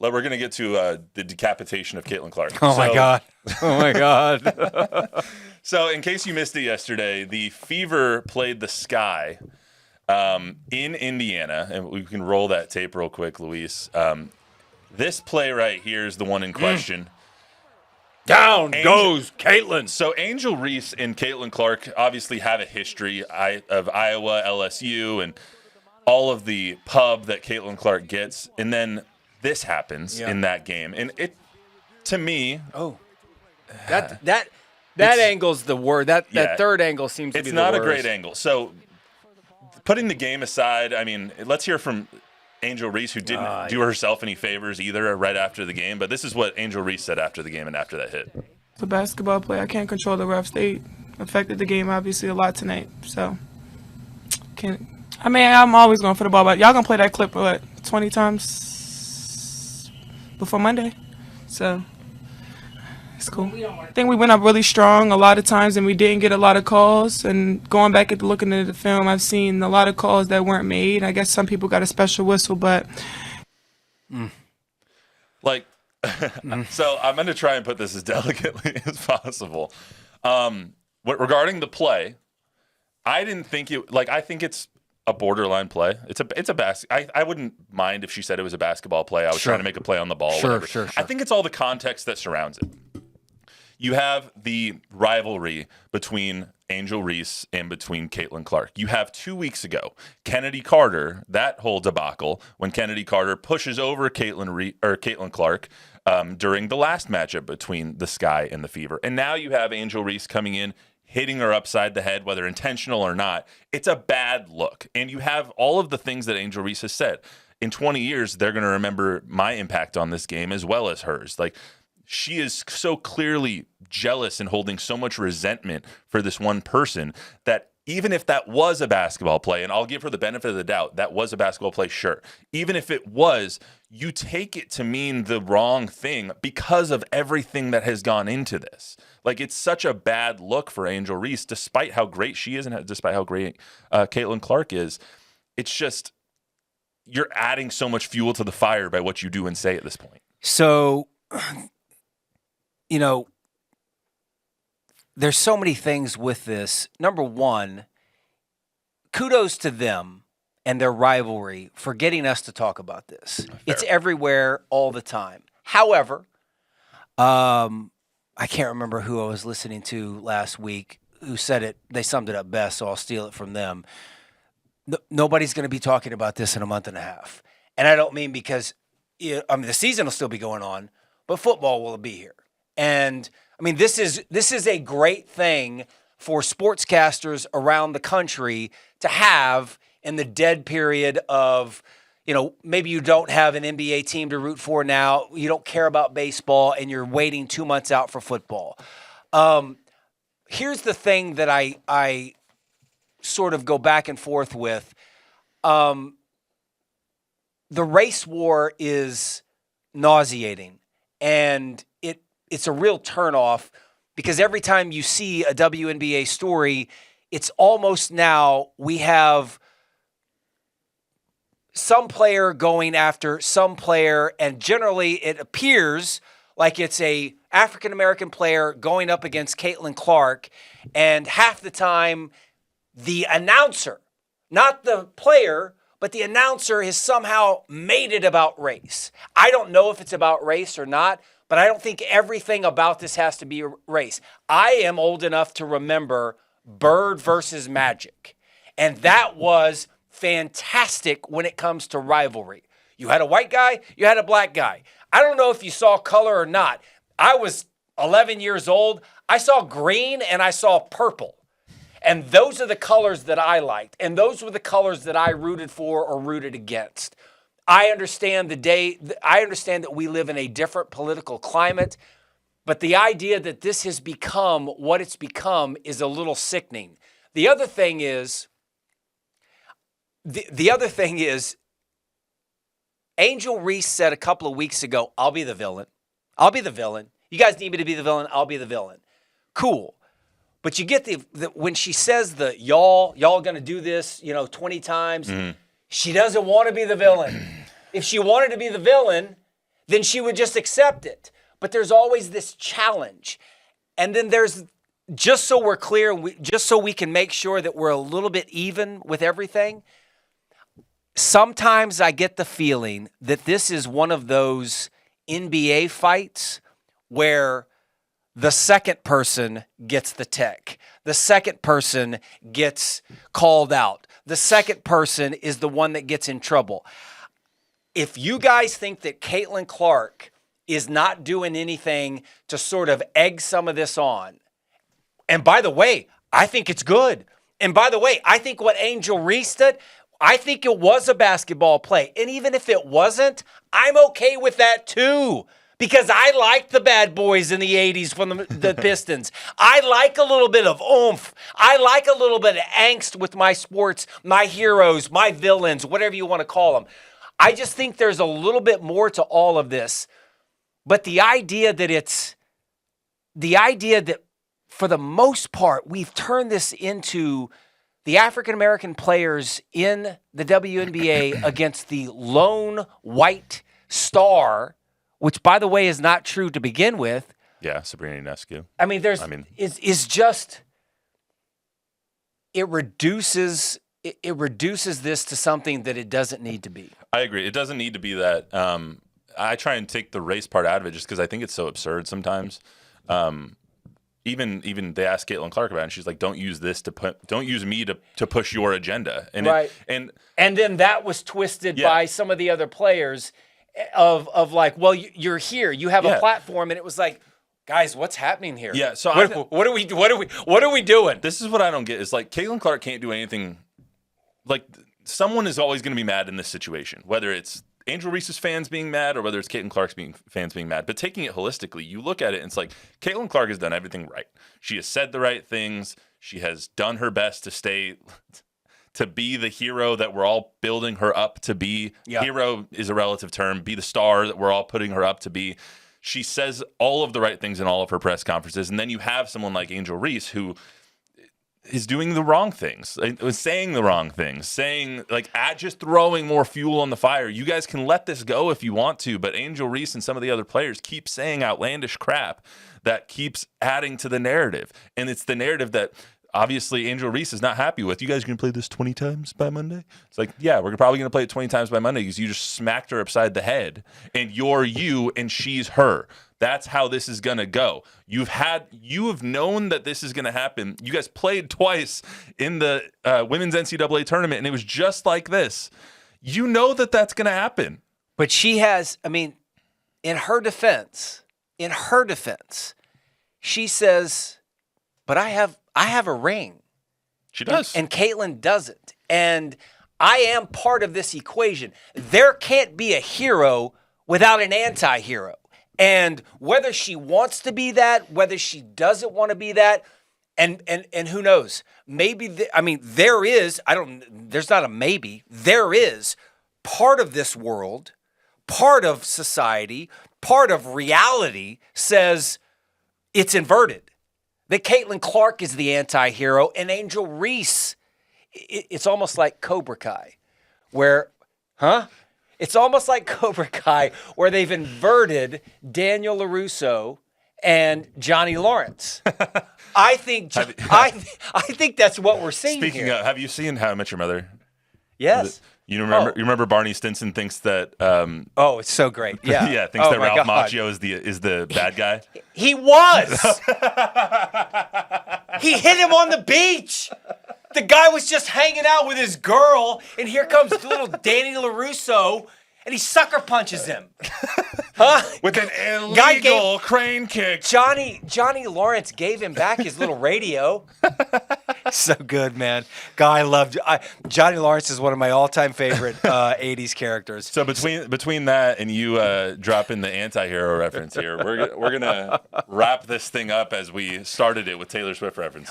we're going to get to the decapitation of Caitlin Clark. My God. Oh, my God. So in case you missed it yesterday, the Fever played the Sky in Indiana. And we can roll that tape real quick, Luis. This play right here is the one in question. Down goes Caitlin. So Angel Reese and Caitlin Clark obviously have a history of Iowa, LSU, and all of the pub that Caitlin Clark gets. And then this happens in that game. And it, to me... Oh. That angle's the word. That third angle seems to be the worst. It's not a great angle. So putting the game aside, I mean, let's hear from Angel Reese, who didn't do herself any favors either right after the game. But this is what Angel Reese said after the game and after that hit. It's a basketball play. I can't control the refs. They affected the game, obviously, a lot tonight. So, I'm always going for the ball. But y'all going to play that clip, 20 times before Monday? So, it's cool. I think we went up really strong a lot of times, and we didn't get a lot of calls. And going back at looking at the film, I've seen a lot of calls that weren't made. I guess some people got a special whistle, but... So I'm going to try and put this as delicately as possible. Regarding the play, I didn't think it... I think it's a borderline play. It's a I wouldn't mind if she said it was a basketball play. I was trying to make a play on the ball. Sure. I think it's all the context that surrounds it. You have the rivalry between Angel Reese and between Caitlin Clark. You have 2 weeks ago, Kennedy Carter, that whole debacle when Kennedy Carter pushes over Caitlin Clark during the last matchup between the Sky and the Fever. And now you have Angel Reese coming in, hitting her upside the head, whether intentional or not. It's a bad look. And you have all of the things that Angel Reese has said. In 20 years, they're going to remember my impact on this game as well as hers. She is so clearly jealous and holding so much resentment for this one person that even if that was a basketball play, and I'll give her the benefit of the doubt, that was a basketball play, sure. Even if it was, you take it to mean the wrong thing because of everything that has gone into this. It's such a bad look for Angel Reese, despite how great she is and despite how great Caitlin Clark is. It's just, you're adding so much fuel to the fire by what you do and say at this point. So... there's so many things with this. Number one, kudos to them and their rivalry for getting us to talk about this. Fair. It's everywhere all the time. However, I can't remember who I was listening to last week who said it. They summed it up best, so I'll steal it from them. Nobody's going to be talking about this in a month and a half. And I don't mean because the season will still be going on, but football will be here. And this is a great thing for sportscasters around the country to have in the dead period of, maybe you don't have an NBA team to root for now, you don't care about baseball, and you're waiting 2 months out for football. Here's the thing that I sort of go back and forth with. The race war is nauseating, and it's a real turnoff because every time you see a WNBA story, it's almost now we have some player going after some player, and generally it appears like it's a African-American player going up against Caitlin Clark, and half the time the announcer, not the player, but the announcer has somehow made it about race. I don't know if it's about race or not, but I don't think everything about this has to be race. I am old enough to remember Bird versus Magic, and that was fantastic when it comes to rivalry. You had a white guy, you had a black guy. I don't know if you saw color or not. I was 11 years old. I saw green and I saw purple. And those are the colors that I liked, and those were the colors that I rooted for or rooted against. I understand that we live in a different political climate, but the idea that this has become what it's become is a little sickening. The other thing is, Angel Reese said a couple of weeks ago, I'll be the villain. I'll be the villain. You guys need me to be the villain. I'll be the villain. Cool. But you get the when she says y'all going to do this, 20 times, she doesn't want to be the villain. If she wanted to be the villain, then she would just accept it. But there's always this challenge. And then there's, just so we're clear, just so we can make sure that we're a little bit even with everything, sometimes I get the feeling that this is one of those NBA fights where the second person gets the tech. The second person gets called out. The second person is the one that gets in trouble. If you guys think that Caitlin Clark is not doing anything to sort of egg some of this on, and by the way, I think it's good. And by the way, I think what Angel Reese did, I think it was a basketball play. And even if it wasn't, I'm okay with that too. Because I liked the bad boys in the 80s from the Pistons. I like a little bit of oomph. I like a little bit of angst with my sports, my heroes, my villains, whatever you want to call them. I just think there's a little bit more to all of this. But the idea that for the most part, we've turned this into the African-American players in the WNBA against the lone white star, which, by the way, is not true to begin with. Yeah, Sabrina Ionescu. Is just, it reduces this to something that it doesn't need to be. I agree. It doesn't need to be that. I try and take the race part out of it just because I think it's so absurd sometimes. Even they asked Caitlin Clark about it, and she's like, "Don't use me to push your agenda." And right. And then that was twisted by some of the other players of like, well, you're here, you have a platform, and it was like, guys, what's happening here? Yeah. So what are we doing? This is what I don't get. Is like Caitlin Clark can't do anything. Like someone is always going to be mad in this situation, whether it's Angel Reese's fans being mad or whether it's Caitlin Clark's fans being mad. But taking it holistically, you look at it and it's like Caitlin Clark has done everything right. She has said the right things. She has done her best to be the hero that we're all building her up to be. Yeah. Hero is a relative term. Be the star that we're all putting her up to be. She says all of the right things in all of her press conferences. And then you have someone like Angel Reese who is doing the wrong things, saying the wrong things, just throwing more fuel on the fire. You guys can let this go if you want to, but Angel Reese and some of the other players keep saying outlandish crap that keeps adding to the narrative. And it's the narrative that obviously Angel Reese is not happy with. You guys are going to play this 20 times by Monday? It's like, yeah, we're probably going to play it 20 times by Monday because you just smacked her upside the head and you're you and she's her. That's how this is going to go. You have known that this is going to happen. You guys played twice in the women's NCAA tournament, and it was just like this. You know that that's going to happen. But she has, in her defense, she says, but I have a ring. She does. And Caitlin doesn't. And I am part of this equation. There can't be a hero without an anti-hero. And whether she wants to be that, whether she doesn't want to be that, and who knows? Maybe there is. There's not a maybe. There is part of this world, part of society, part of reality says it's inverted. That Caitlin Clark is the anti-hero, and Angel Reese. It's almost like Cobra Kai, It's almost like Cobra Kai, where they've inverted Daniel LaRusso and Johnny Lawrence. I think that's what we're seeing. Speaking here. of, have you seen How I Met Your Mother? Yes. You remember Barney Stinson thinks that. It's so great. Yeah. Yeah. Thinks that Ralph Macchio is the bad guy. He was. He hit him on the beach. The guy was just hanging out with his girl, and here comes little Danny LaRusso, and he sucker punches him. With an illegal crane kick. Johnny Lawrence gave him back his little radio. So good, man. I loved Johnny Lawrence is one of my all-time favorite 80s characters. So between that and you dropping the anti-hero reference here, we're gonna wrap this thing up as we started it with Taylor Swift references.